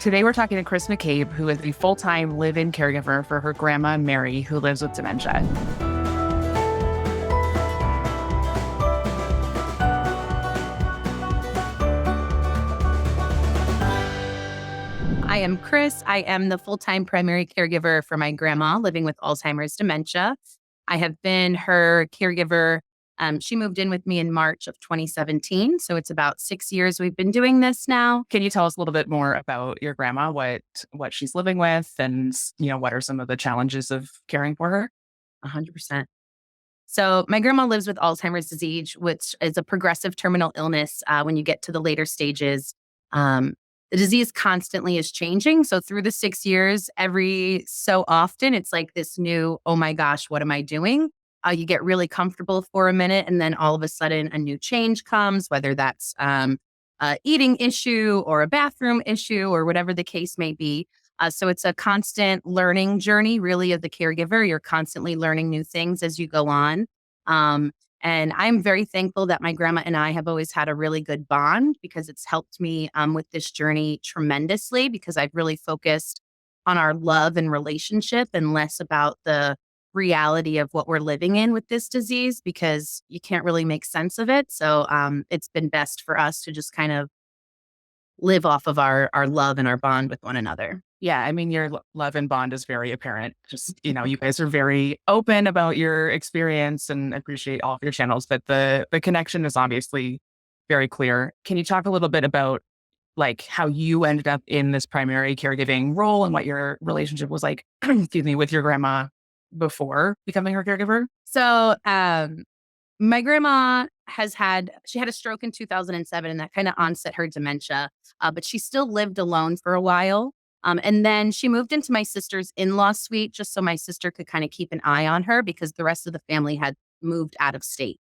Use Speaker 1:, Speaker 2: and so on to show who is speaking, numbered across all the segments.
Speaker 1: Today we're talking to Kris McCabe, who is a full-time live-in caregiver for her grandma, Mary, who lives with dementia.
Speaker 2: I am Kris. I am the full-time primary caregiver for my grandma living with Alzheimer's dementia. I have been her caregiver. She moved in with me in March of 2017. So it's about 6 years we've been doing this now.
Speaker 1: Can you tell us a little bit more about your grandma, what she's living with, and what are some of the challenges of caring for her?
Speaker 2: 100%. So my grandma lives with Alzheimer's disease, which is a progressive terminal illness when you get to the later stages. The disease constantly is changing. So through the 6 years, every so often, it's like this new, oh my gosh, what am I doing? You get really comfortable for a minute, and then all of a sudden a new change comes, whether that's a eating issue or a bathroom issue or whatever the case may be. So it's a constant learning journey, really, of the caregiver. You're constantly learning new things as you go on. Um, and I'm very thankful that my grandma and I have always had a really good bond because it's helped me with this journey tremendously because I've really focused on our love and relationship and less about the reality of what we're living in with this disease because you can't really make sense of it. So it's been best for us to just kind of live off of our love and our bond with one another.
Speaker 1: Yeah, I mean, your love and bond is very apparent. Just, you guys are very open about your experience and appreciate all of your channels, but the connection is obviously very clear. Can you talk a little bit about like how you ended up in this primary caregiving role and what your relationship was like, excuse me, with your grandma before becoming her caregiver?
Speaker 2: So my grandma she had a stroke in 2007 and that kind of onset her dementia, but she still lived alone for a while. And then she moved into my sister's in-law suite just so my sister could kind of keep an eye on her because the rest of the family had moved out of state.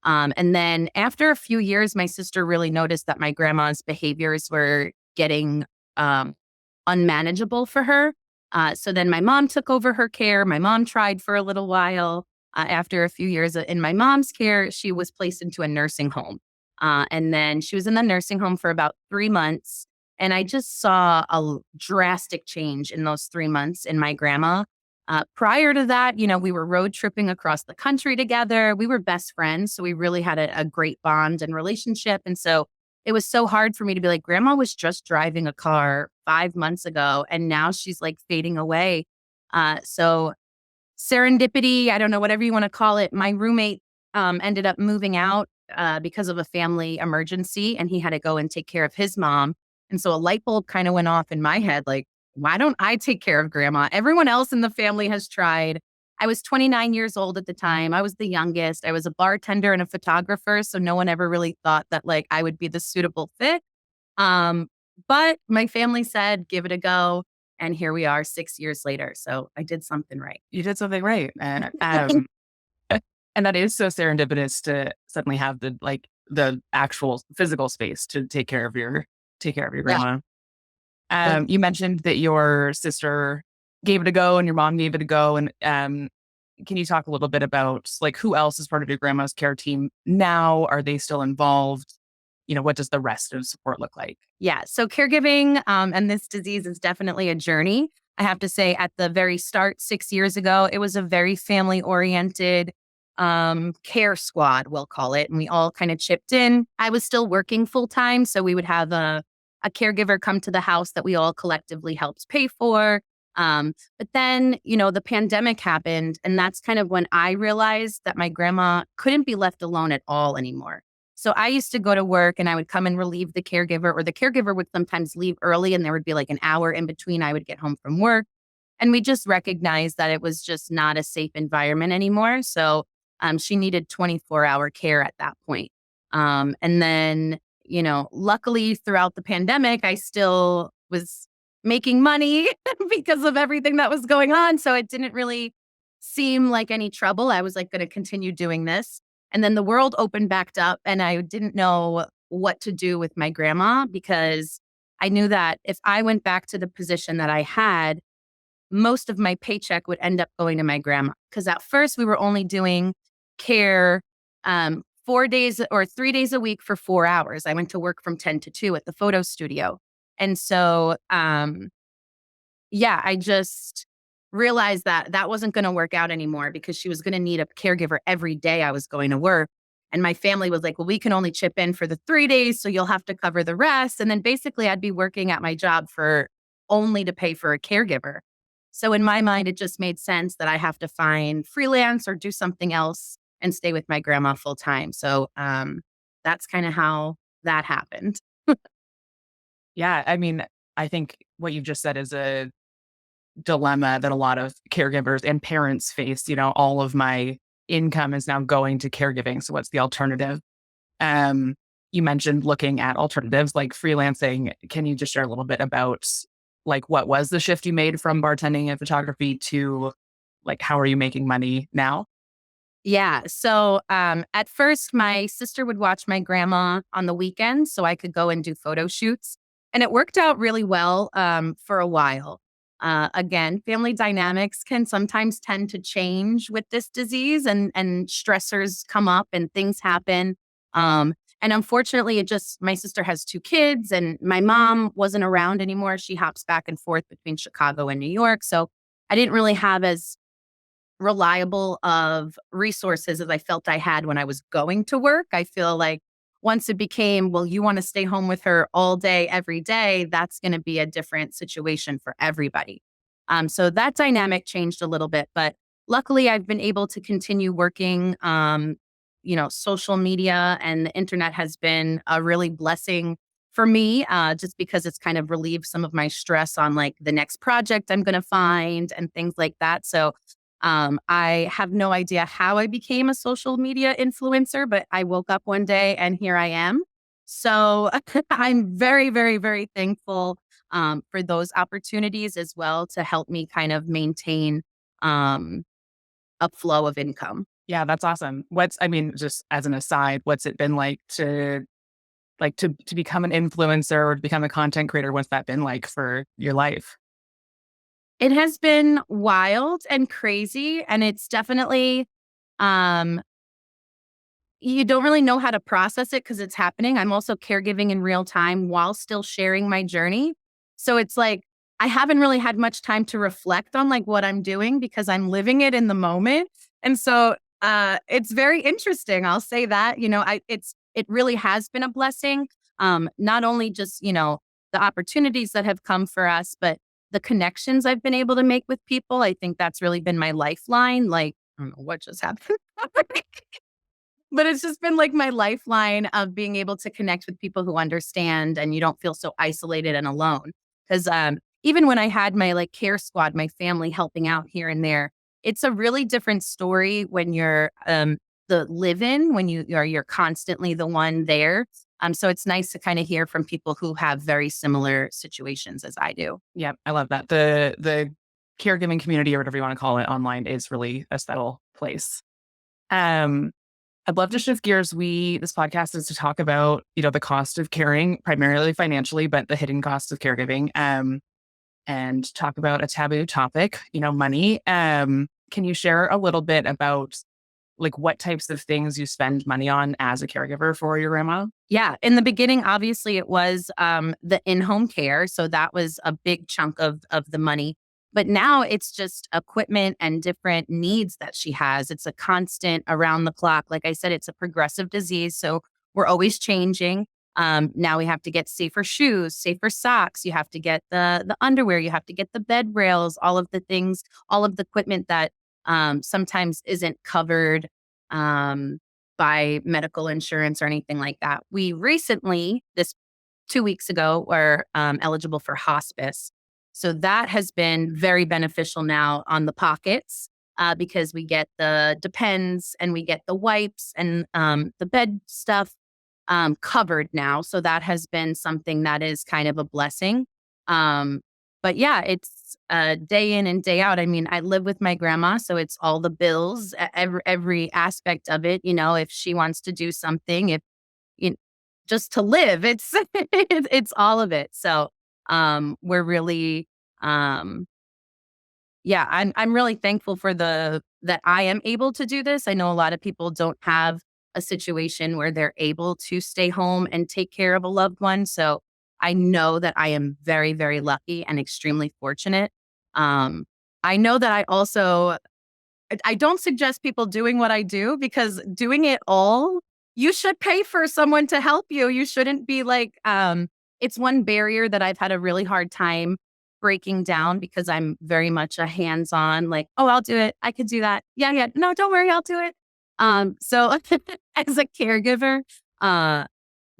Speaker 2: And then after a few years, my sister really noticed that my grandma's behaviors were getting unmanageable for her. So then my mom took over her care. My mom tried for a little while. After a few years in my mom's care, she was placed into a nursing home. And then she was in the nursing home for about 3 months. And I just saw a drastic change in those 3 months in my grandma. Prior to that, we were road tripping across the country together. We were best friends. So we really had a great bond and relationship. And so it was so hard for me to be like, Grandma was just driving a car 5 months ago, and now she's like fading away. So serendipity, I don't know, whatever you want to call it. My roommate ended up moving out because of a family emergency, and he had to go and take care of his mom. And so a light bulb kind of went off in my head, like, why don't I take care of grandma? Everyone else in the family has tried. I was 29 years old at the time. I was the youngest. I was a bartender and a photographer, so no one ever really thought that like I would be the suitable fit. But my family said, give it a go. And here we are 6 years later. So I did something right.
Speaker 1: You did something right. And and that is so serendipitous to suddenly have the actual physical space to take care of your grandma. You mentioned that your sister gave it a go and your mom gave it a go. And can you talk a little bit about like who else is part of your grandma's care team now? Are they still involved? What does the rest of support look like?
Speaker 2: Yeah. So caregiving and this disease is definitely a journey. I have to say at the very start, 6 years ago, it was a very family oriented care squad, we'll call it. And we all kind of chipped in. I was still working full time. So we would have a caregiver come to the house that we all collectively helped pay for. But then, the pandemic happened. And that's kind of when I realized that my grandma couldn't be left alone at all anymore. So I used to go to work and I would come and relieve the caregiver, or the caregiver would sometimes leave early and there would be like an hour in between I would get home from work. And we just recognized that it was just not a safe environment anymore. So she needed 24-hour care at that point. And then, luckily throughout the pandemic, I still was making money because of everything that was going on. So it didn't really seem like any trouble. I was like going to continue doing this. And then the world opened back up and I didn't know what to do with my grandma because I knew that if I went back to the position that I had, most of my paycheck would end up going to my grandma. Because at first we were only doing care 4 days or 3 days a week for 4 hours. I went to work from 10 to 2 at the photo studio. And so, yeah, I just realized that that wasn't going to work out anymore because she was going to need a caregiver every day I was going to work. And my family was like, well, we can only chip in for the 3 days, so you'll have to cover the rest. And then basically I'd be working at my job for only to pay for a caregiver. So in my mind, it just made sense that I have to find freelance or do something else and stay with my grandma full time. So that's kind of how that happened.
Speaker 1: Yeah, I mean, I think what you've just said is a dilemma that a lot of caregivers and parents face. All of my income is now going to caregiving. So what's the alternative? Um, you mentioned looking at alternatives like freelancing. Can you just share a little bit about like what was the shift you made from bartending and photography to like how are you making money now?
Speaker 2: Yeah. So at first, my sister would watch my grandma on the weekends so I could go and do photo shoots. And it worked out really well for a while. Again, family dynamics can sometimes tend to change with this disease, and stressors come up and things happen. And unfortunately, my sister has 2 kids, and my mom wasn't around anymore. She hops back and forth between Chicago and New York. So I didn't really have as reliable of resources as I felt I had when I was going to work. I feel like once it became, well, you want to stay home with her all day, every day, that's going to be a different situation for everybody. So that dynamic changed a little bit, but luckily I've been able to continue working. Social media and the internet has been a really blessing for me, just because it's kind of relieved some of my stress on like the next project I'm going to find and things like that. So I have no idea how I became a social media influencer, but I woke up one day and here I am. So I'm very, very, very thankful for those opportunities as well to help me kind of maintain um, a flow of income.
Speaker 1: Yeah, that's awesome. I mean, just as an aside, what's it been like to become an influencer or to become a content creator? What's that been like for your life?
Speaker 2: It has been wild and crazy, and it's definitely um, you don't really know how to process it because it's happening. I'm also caregiving in real time while still sharing my journey. So it's like I haven't really had much time to reflect on like what I'm doing because I'm living it in the moment. And so it's very interesting. I'll say that. It really has been a blessing. Not only just, the opportunities that have come for us, but the connections I've been able to make with people. I think that's really been my lifeline. Like, I don't know what just happened. But it's just been like my lifeline of being able to connect with people who understand and you don't feel so isolated and alone. Because even when I had my like care squad, my family helping out here and there, it's a really different story when you're the live-in, when you're constantly the one there. So it's nice to kind of hear from people who have very similar situations as I do.
Speaker 1: Yeah, I love that. The caregiving community or whatever you want to call it online is really a special place. Um, I'd love to shift gears. This podcast is to talk about, the cost of caring, primarily financially, but the hidden cost of caregiving. And talk about a taboo topic, money. Can you share a little bit about like what types of things you spend money on as a caregiver for your grandma?
Speaker 2: Yeah. In the beginning, obviously, it was the in-home care. So that was a big chunk of the money. But now it's just equipment and different needs that she has. It's a constant around the clock. Like I said, it's a progressive disease. So we're always changing. Now we have to get safer shoes, safer socks. You have to get the underwear. You have to get the bed rails, all of the things, all of the equipment that sometimes isn't covered um, by medical insurance or anything like that. We recently, this 2 weeks ago, were eligible for hospice. So that has been very beneficial now on the pockets because we get the depends and we get the wipes and the bed stuff covered now. So that has been something that is kind of a blessing. Um, but yeah, it's day in and day out. I mean, I live with my grandma, so it's all the bills, every aspect of it. If she wants to do something, if you just to live, it's it's all of it. So we're really yeah, I'm really thankful for the that I am able to do this. I know a lot of people don't have a situation where they're able to stay home and take care of a loved one. So I know that I am very, very lucky and extremely fortunate. I know that I don't suggest people doing what I do, because doing it all, you should pay for someone to help you. You shouldn't be like, it's one barrier that I've had a really hard time breaking down, because I'm very much a hands-on, like, oh, I'll do it. I could do that. Yeah, yeah. No, don't worry, I'll do it. So as a caregiver, uh,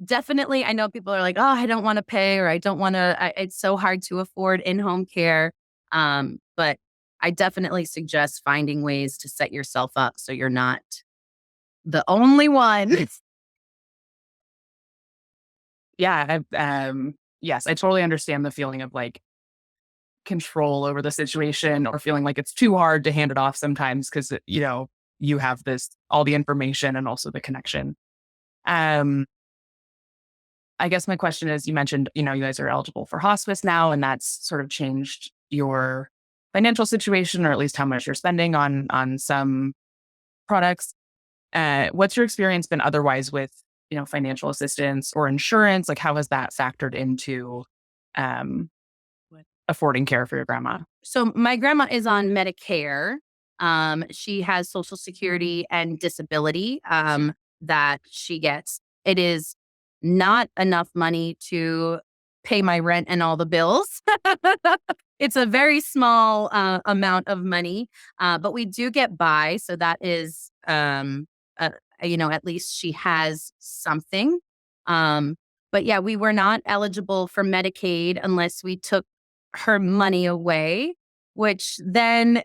Speaker 2: definitely, I know people are like, oh, I don't want to pay, or I don't want to, it's so hard to afford in-home care. But I definitely suggest finding ways to set yourself up so you're not the only one.
Speaker 1: Yeah. Yes, I totally understand the feeling of like control over the situation, or feeling like it's too hard to hand it off sometimes because, you have all the information and also the connection. Um, I guess my question is, you mentioned, you guys are eligible for hospice now, and that's sort of changed your financial situation, or at least how much you're spending on some products. What's your experience been otherwise with, financial assistance or insurance? Like, how has that factored into um, affording care for your grandma?
Speaker 2: So my grandma is on Medicare. She has Social Security and disability that she gets. It is not enough money to pay my rent and all the bills. It's a very small amount of money, but we do get by. So that is, at least she has something. Um, but yeah, we were not eligible for Medicaid unless we took her money away, which then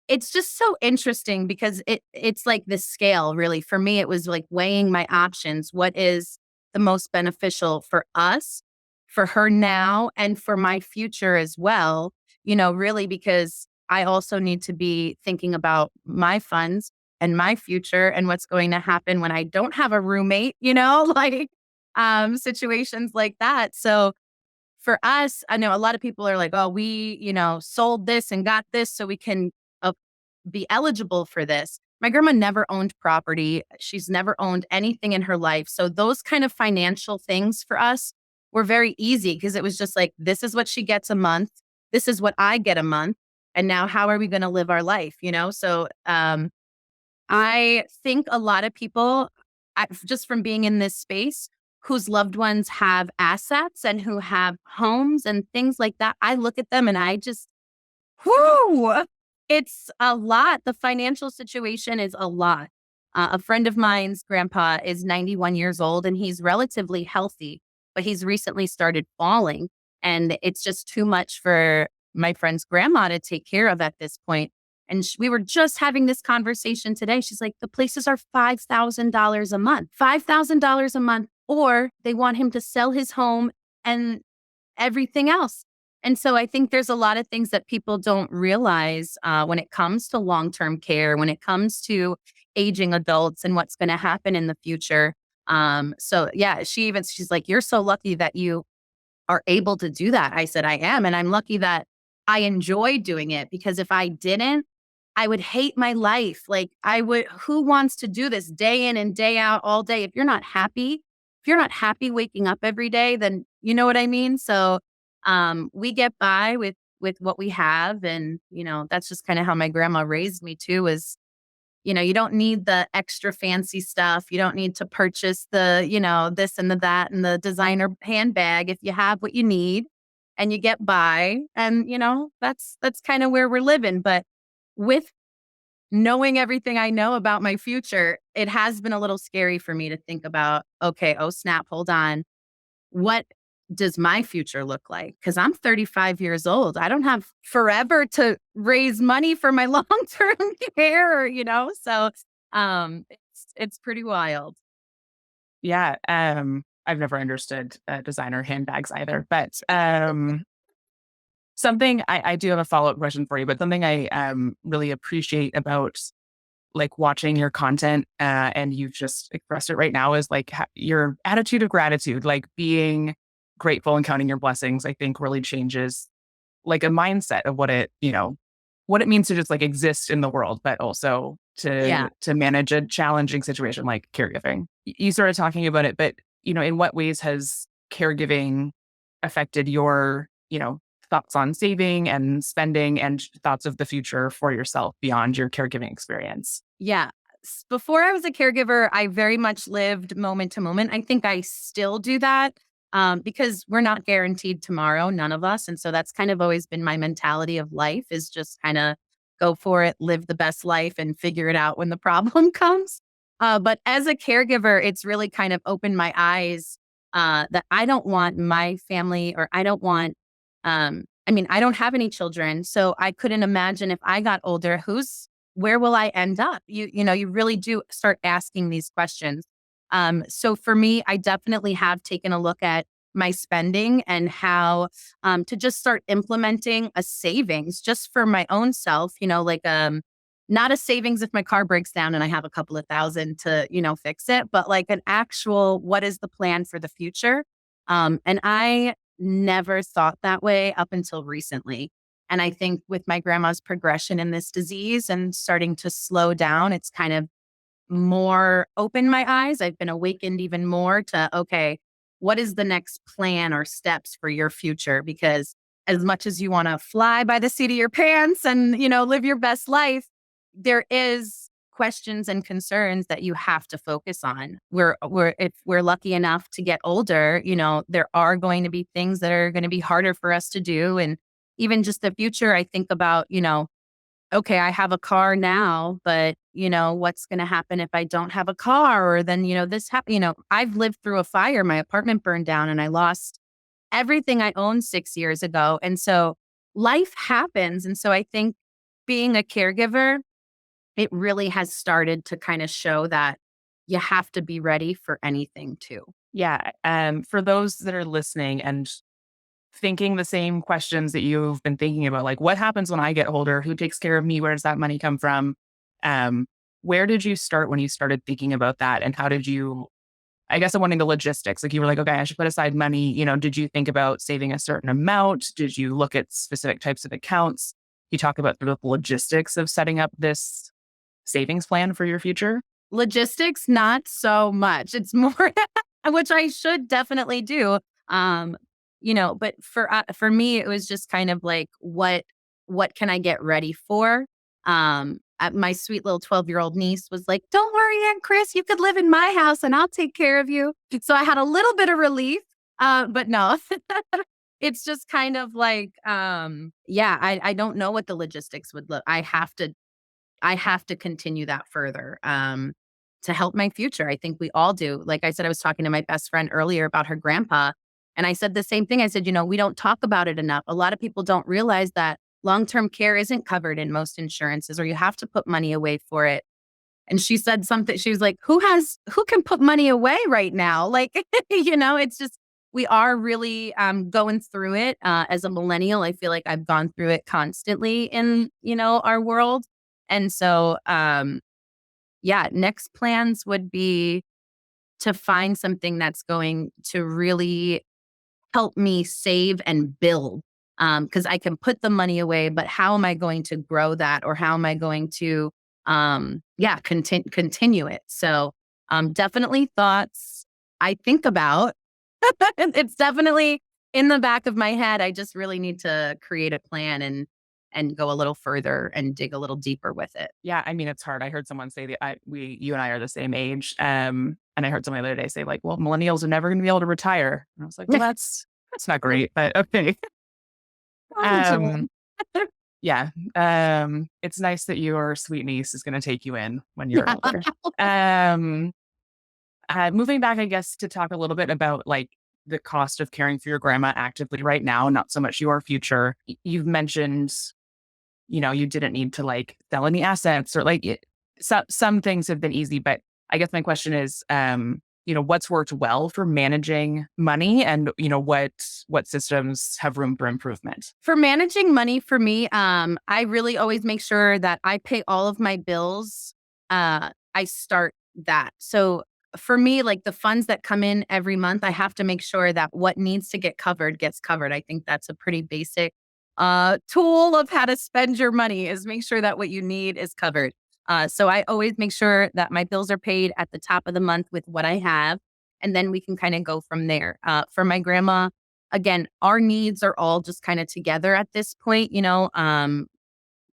Speaker 2: it's just so interesting, because it's like the scale, really. For me, it was like weighing my options. What is the most beneficial for us, for her now, and for my future as well? Really, because I also need to be thinking about my funds and my future and what's going to happen when I don't have a roommate, like situations like that. So for us, I know a lot of people are like, oh, we, sold this and got this so we can uh, be eligible for this. My grandma never owned property. She's never owned anything in her life. So those kind of financial things for us were very easy, because it was just like, this is what she gets a month. This is what I get a month. And now how are we going to live our life? So I think a lot of people, just from being in this space, whose loved ones have assets and who have homes and things like that, I look at them and I just, whoo, it's a lot. The financial situation is a lot. A friend of mine's grandpa is 91 years old and he's relatively healthy, but he's recently started falling. And it's just too much for my friend's grandma to take care of at this point. And we were just having this conversation today. She's like, the places are $5,000 a month, $5,000 a month, or they want him to sell his home and everything else. And so I think there's a lot of things that people don't realize when it comes to long-term care, when it comes to aging adults and what's going to happen in the future. So yeah, she's like, you're so lucky that you are able to do that. I said, I am. And I'm lucky that I enjoy doing it, because if I didn't, I would hate my life. Like, who wants to do this day in and day out all day? If you're not happy waking up every day, then you know what I mean? So, we get by with what we have. And, that's just kind of how my grandma raised me too, is, you don't need the extra fancy stuff. You don't need to purchase the, this and the that and the designer handbag. If you have what you need and you get by, and, that's kind of where we're living. But with knowing everything I know about my future, it has been a little scary for me to think about, okay, oh snap, hold on. What does my future look like? Because I'm 35 years old. I don't have forever to raise money for my long-term care, So it's pretty wild.
Speaker 1: Yeah. I've never understood designer handbags either, but something I do have a follow up question for you, but something I really appreciate about like watching your content, and you've just expressed it right now, is like your attitude of gratitude, like being grateful and counting your blessings. I think really changes like a mindset of what it means to just like exist in the world, but also
Speaker 2: Yeah.
Speaker 1: to manage a challenging situation like caregiving. You started talking about it, but in what ways has caregiving affected your, thoughts on saving and spending and thoughts of the future for yourself beyond your caregiving experience?
Speaker 2: Yeah. Before I was a caregiver, I very much lived moment to moment. I think I still do that because we're not guaranteed tomorrow, none of us. And so that's kind of always been my mentality of life is just kind of go for it, live the best life and figure it out when the problem comes. But as a caregiver, it's really kind of opened my eyes that I don't want my family or I don't want, I don't have any children. So I couldn't imagine if I got older, where will I end up? You really do start asking these questions. So for me, I definitely have taken a look at my spending and how to just start implementing a savings just for my own self, not a savings if my car breaks down and I have a couple of thousand to, fix it, but like an actual, what is the plan for the future? And I never thought that way up until recently. And I think with my grandma's progression in this disease and starting to slow down, it's kind of more opened my eyes. I've been awakened even more to, okay, what is the next plan or steps for your future? Because as much as you want to fly by the seat of your pants and, live your best life, there is questions and concerns that you have to focus on. If we're lucky enough to get older, there are going to be things that are going to be harder for us to do. And even just the future, I think about, okay, I have a car now, but what's going to happen if I don't have a car? Or then, this happened, I've lived through a fire. My apartment burned down and I lost everything I owned 6 years ago. And so life happens. And so I think being a caregiver, it really has started to kind of show that you have to be ready for anything too.
Speaker 1: Yeah. For those that are listening and thinking the same questions that you've been thinking about, like what happens when I get older? Who takes care of me? Where does that money come from? Um, where did you start when you started thinking about that? And how did you, I guess I'm wanting the logistics. Like you were like, okay, I should put aside money. Did you think about saving a certain amount? Did you look at specific types of accounts? You talk about the logistics of setting up this savings plan for your future?
Speaker 2: Logistics, not so much. It's more, which I should definitely do. But for me, it was just kind of like, what can I get ready for? My sweet little 12-year-old niece was like, "Don't worry, Aunt Kris, you could live in my house and I'll take care of you." So I had a little bit of relief, but no, it's just kind of like, I don't know what the logistics would look. I have to continue that further to help my future. I think we all do. Like I said, I was talking to my best friend earlier about her grandpa. And I said the same thing. I said, we don't talk about it enough. A lot of people don't realize that long-term care isn't covered in most insurances, or you have to put money away for it. And she said something, she was like, who can put money away right now? Like, it's just, we are really going through it. As a millennial, I feel like I've gone through it constantly in, our world. And so, next plans would be to find something that's going to really help me save and build. Because I can put the money away, but how am I going to grow that, or how am I going to, continue it? So, definitely thoughts I think about. It's definitely in the back of my head. I just really need to create a plan and go a little further and dig a little deeper with it.
Speaker 1: Yeah, I mean, it's hard. I heard someone say that you and I are the same age. And I heard someone the other day say like, well, millennials are never going to be able to retire. And I was like, well, that's not great, but okay. Um, yeah. It's nice that your sweet niece is going to take you in when you're older. Um, Moving back, I guess, to talk a little bit about like the cost of caring for your grandma actively right now, not so much your future. You've mentioned, you didn't need to like sell any assets or like some things have been easy, but I guess my question is, what's worked well for managing money and, what systems have room for improvement?
Speaker 2: For managing money for me, I really always make sure that I pay all of my bills. I start that. So for me, like the funds that come in every month, I have to make sure that what needs to get covered gets covered. I think that's a pretty basic tool of how to spend your money, is make sure that what you need is covered. So I always make sure that my bills are paid at the top of the month with what I have, and then we can kind of go from there. For my grandma, again, our needs are all just kind of together at this point,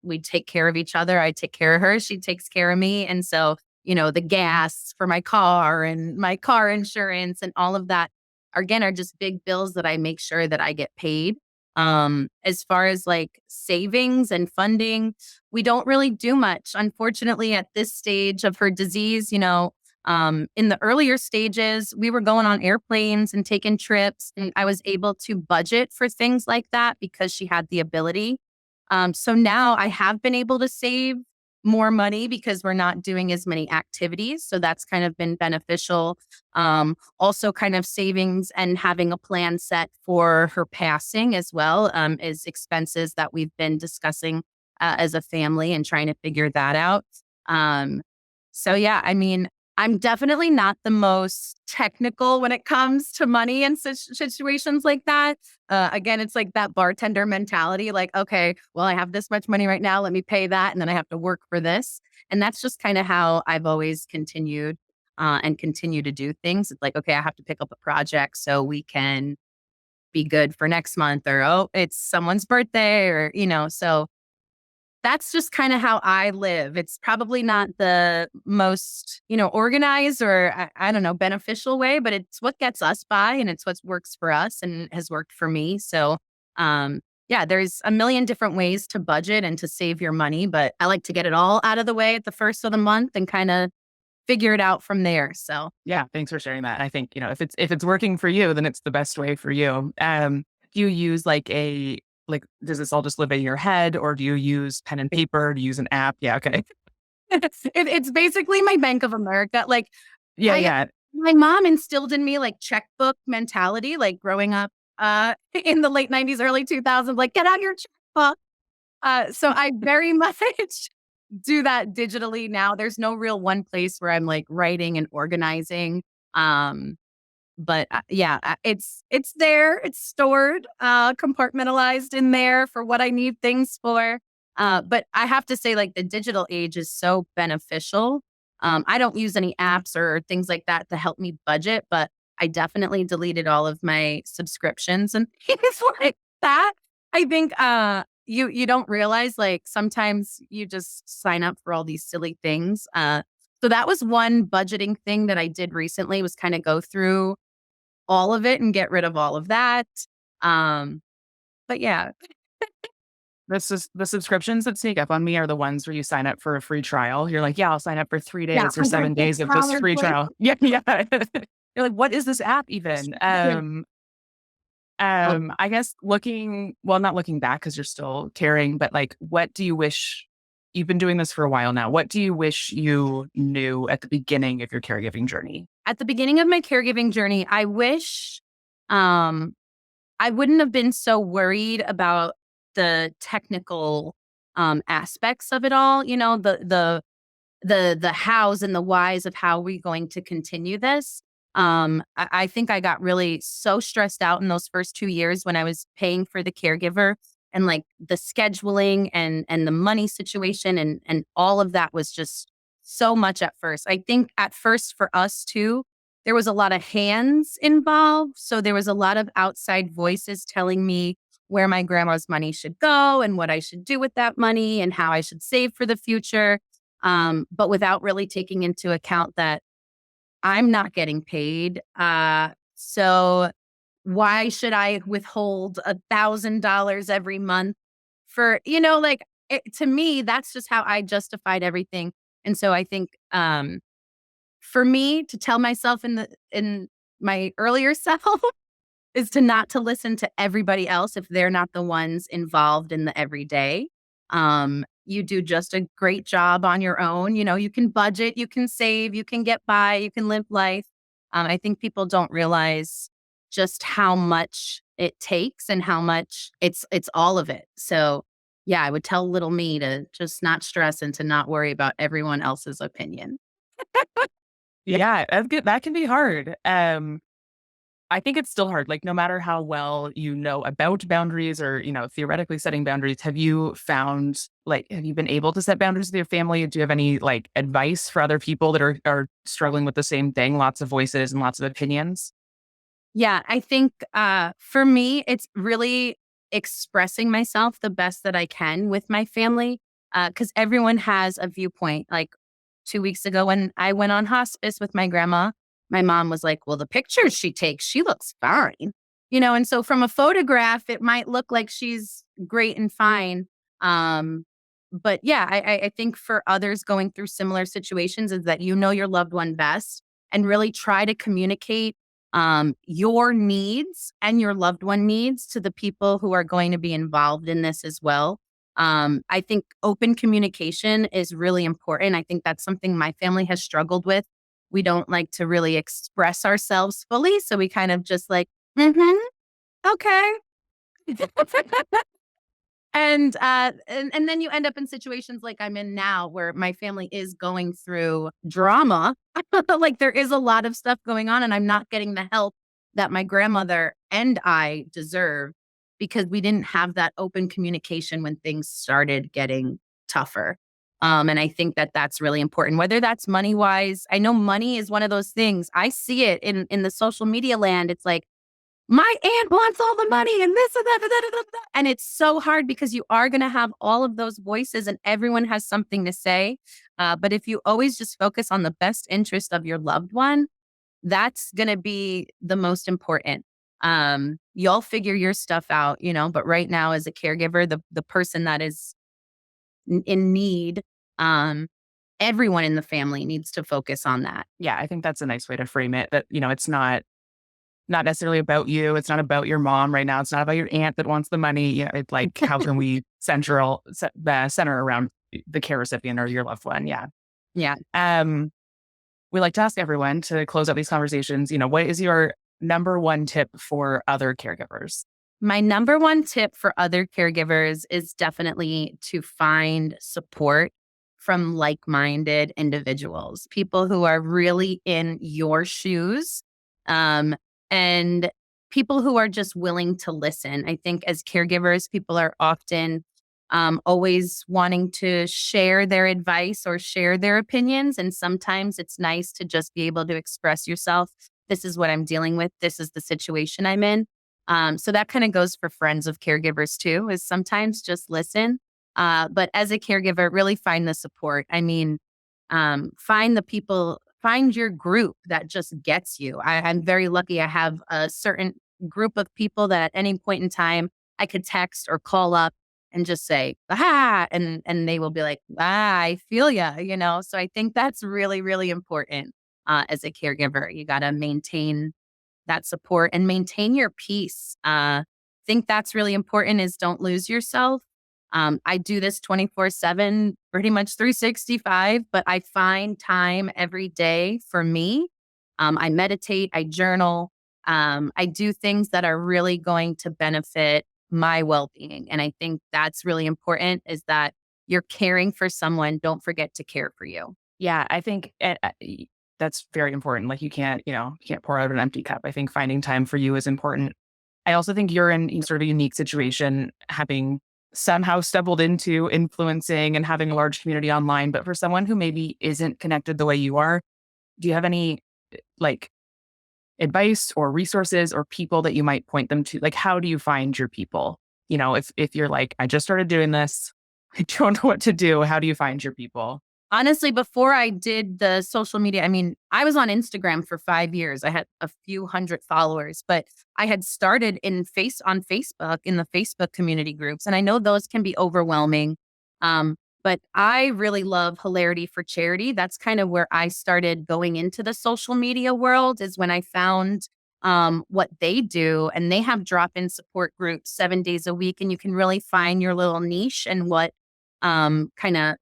Speaker 2: we take care of each other. I take care of her. She takes care of me. And so, the gas for my car and my car insurance and all of that, again, are just big bills that I make sure that I get paid. As far as like savings and funding, we don't really do much. Unfortunately, at this stage of her disease, in the earlier stages, we were going on airplanes and taking trips, and I was able to budget for things like that because she had the ability. So now I have been able to save more money because we're not doing as many activities. So that's kind of been beneficial. Also, kind of savings and having a plan set for her passing as well, is expenses that we've been discussing as a family and trying to figure that out. So, yeah, I mean, I'm definitely not the most technical when it comes to money and situations like that. Again, it's like that bartender mentality, like, okay, well, I have this much money right now. Let me pay that. And then I have to work for this. And that's just kind of how I've always continued and continue to do things. It's like, okay, I have to pick up a project so we can be good for next month, or, oh, it's someone's birthday, or, so that's just kind of how I live. It's probably not the most, organized or I don't know, beneficial way, but it's what gets us by and it's what works for us and has worked for me. So, yeah, there's a million different ways to budget and to save your money, but I like to get it all out of the way at the first of the month and kind of figure it out from there. So,
Speaker 1: Yeah, thanks for sharing that. I think, if it's working for you, then it's the best way for you. Do you use does this all just live in your head, or do you use pen and paper? Do you use an app? Yeah, okay.
Speaker 2: it's basically my Bank of America. Like,
Speaker 1: Yeah,
Speaker 2: I
Speaker 1: yeah.
Speaker 2: my mom instilled in me like checkbook mentality, like growing up in the late 90s, early 2000s, like get out your checkbook. So I very much do that digitally now. There's no real one place where I'm like writing and organizing. Um, but yeah, it's there, it's stored, compartmentalized in there for what I need things for. But I have to say, like, the digital age is so beneficial. I don't use any apps or things like that to help me budget, but I definitely deleted all of my subscriptions and things like that. I think you don't realize, like, sometimes you just sign up for all these silly things. So that was one budgeting thing that I did recently, was kind of go through all of it and get rid of all of that. Um, but yeah.
Speaker 1: This is the subscriptions that sneak up on me are the ones where you sign up for a free trial. You're like, yeah, I'll sign up for 3 days or 7 days of this
Speaker 2: $106
Speaker 1: free
Speaker 2: like
Speaker 1: trial. Yeah, yeah. You're like, what is this app even? I guess not looking back because you're still caring, but like, what do you wish you've been doing this for a while now? What do you wish you knew at the beginning of your caregiving journey?
Speaker 2: At the beginning of my caregiving journey, I wish um I wouldn't have been so worried about the technical aspects of it all, the hows and the whys of how we're going to continue this. I think I got really so stressed out in those first 2 years when I was paying for the caregiver, and like the scheduling and the money situation and all of that was just so much at first. I think at first for us too, there was a lot of hands involved. So there was a lot of outside voices telling me where my grandma's money should go and what I should do with that money and how I should save for the future. But without really taking into account that I'm not getting paid. So why should I withhold $1,000 every month for, like, to me, that's just how I justified everything. And so I think, for me to tell myself in my earlier self is to listen to everybody else if they're not the ones involved in the everyday. You do just a great job on your own. You can budget, you can save, you can get by, you can live life. I think people don't realize just how much it takes and how much it's all of it. So yeah, I would tell little me to just not stress and to not worry about everyone else's opinion.
Speaker 1: Yeah, that's good. That can be hard. I think it's still hard. Like, no matter how well you know about boundaries or, theoretically setting boundaries, have you been able to set boundaries with your family? Do you have any like advice for other people that are struggling with the same thing? Lots of voices and lots of opinions?
Speaker 2: Yeah, I think for me, it's really expressing myself the best that I can with my family because everyone has a viewpoint. Like 2 weeks ago, when I went on hospice with my grandma, my mom was like, well, the pictures she takes, she looks fine. And so from a photograph, it might look like she's great and fine. Um, but yeah, I think for others going through similar situations is that your loved one best and really try to communicate your needs and your loved one needs to the people who are going to be involved in this as well. I think open communication is really important. I think that's something my family has struggled with. We don't like to really express ourselves fully. So we kind of just like, okay. And then you end up in situations like I'm in now where my family is going through drama. Like there is a lot of stuff going on and I'm not getting the help that my grandmother and I deserve because we didn't have that open communication when things started getting tougher. And I think that that's really important, whether that's money wise. I know money is one of those things. I see it in the social media land. It's like, my aunt wants all the money and this and that, da, da, da, da. And it's so hard because you are going to have all of those voices and everyone has something to say. But if you always just focus on the best interest of your loved one, that's going to be the most important. Y'all figure your stuff out, but right now as a caregiver, the person that is in need, everyone in the family needs to focus on that.
Speaker 1: Yeah, I think that's a nice way to frame it, that, it's not necessarily about you. It's not about your mom right now. It's not about your aunt that wants the money. Yeah, it's like, how can we center around the care recipient or your loved one? Yeah.
Speaker 2: Yeah.
Speaker 1: We like to ask everyone to close out these conversations, what is your number one tip for other caregivers?
Speaker 2: My number one tip for other caregivers is definitely to find support from like minded individuals, people who are really in your shoes, um, and people who are just willing to listen. I think as caregivers, people are often always wanting to share their advice or share their opinions. And sometimes it's nice to just be able to express yourself. This is what I'm dealing with. This is the situation I'm in. So that kind of goes for friends of caregivers too, is sometimes just listen. But as a caregiver, really find the support. I mean, find the people, find your group that just gets you. I'm very lucky. I have a certain group of people that at any point in time I could text or call up and just say, and they will be like, I feel ya. So I think that's really, really important as a caregiver. You got to maintain that support and maintain your peace. Think that's really important is don't lose yourself. I do this 24/7, pretty much 365, but I find time every day for me. I meditate, I journal, I do things that are really going to benefit my well-being. And I think that's really important is that you're caring for someone. Don't forget to care for you.
Speaker 1: Yeah, I think that's very important. Like you can't pour out an empty cup. I think finding time for you is important. I also think you're in sort of a unique situation, having somehow stumbled into influencing and having a large community online. But for someone who maybe isn't connected the way you are, do you have any like advice or resources or people that you might point them to? Like, how do you find your people? If you're like, I just started doing this, I don't know what to do. How do you find your people?
Speaker 2: Honestly, before I did the social media, I mean, I was on Instagram for 5 years. I had a few hundred followers, but I had started on Facebook in the Facebook community groups. And I know those can be overwhelming. But I really love Hilarity for Charity. That's kind of where I started going into the social media world, is when I found what they do. And they have drop-in support groups 7 days a week. And you can really find your little niche and what kind of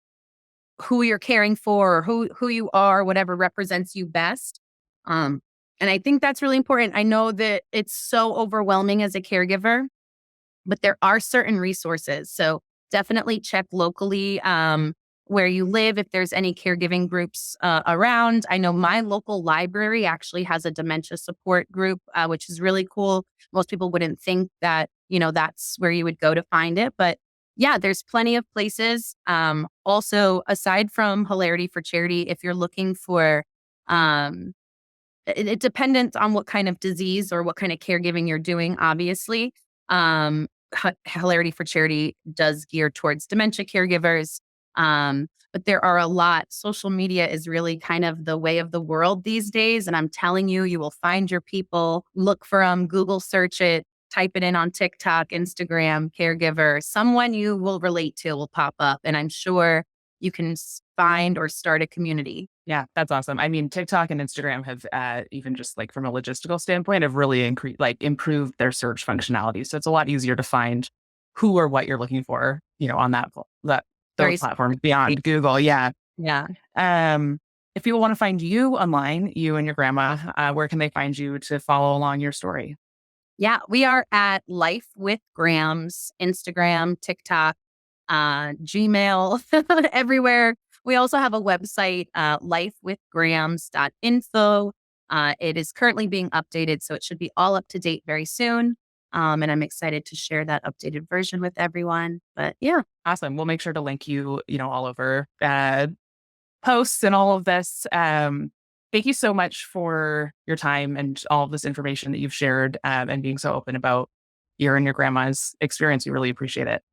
Speaker 2: who you're caring for or who you are, whatever represents you best. Um, and I think that's really important. I know that it's so overwhelming as a caregiver, but there are certain resources. So definitely check locally where you live if there's any caregiving groups around. I know my local library actually has a dementia support group, which is really cool. Most people wouldn't think that, that's where you would go to find it. But yeah, there's plenty of places. Also, aside from Hilarity for Charity, if you're looking for um, it depends on what kind of disease or what kind of caregiving you're doing, obviously. Hilarity for Charity does gear towards dementia caregivers. But there are a lot. Social media is really kind of the way of the world these days. And I'm telling you, you will find your people. Look for them, Google search it, type it in on TikTok, Instagram, caregiver. Someone you will relate to will pop up. And I'm sure you can find or start a community.
Speaker 1: Yeah, that's awesome. I mean, TikTok and Instagram have even just like from a logistical standpoint have really improved their search functionality. So it's a lot easier to find who or what you're looking for, on those
Speaker 2: Very
Speaker 1: platforms beyond Google. Yeah.
Speaker 2: Yeah.
Speaker 1: If people want to find you online, you and your grandma, where can they find you to follow along your story?
Speaker 2: Yeah. We are at Life with Grams, Instagram, TikTok, Gmail, everywhere. We also have a website, lifewithgrams.info. It is currently being updated, so it should be all up to date very soon. And I'm excited to share that updated version with everyone. But yeah,
Speaker 1: Awesome. We'll make sure to link you, all over posts and all of this. Thank you so much for your time and all of this information that you've shared and being so open about your and your grandma's experience. We really appreciate it.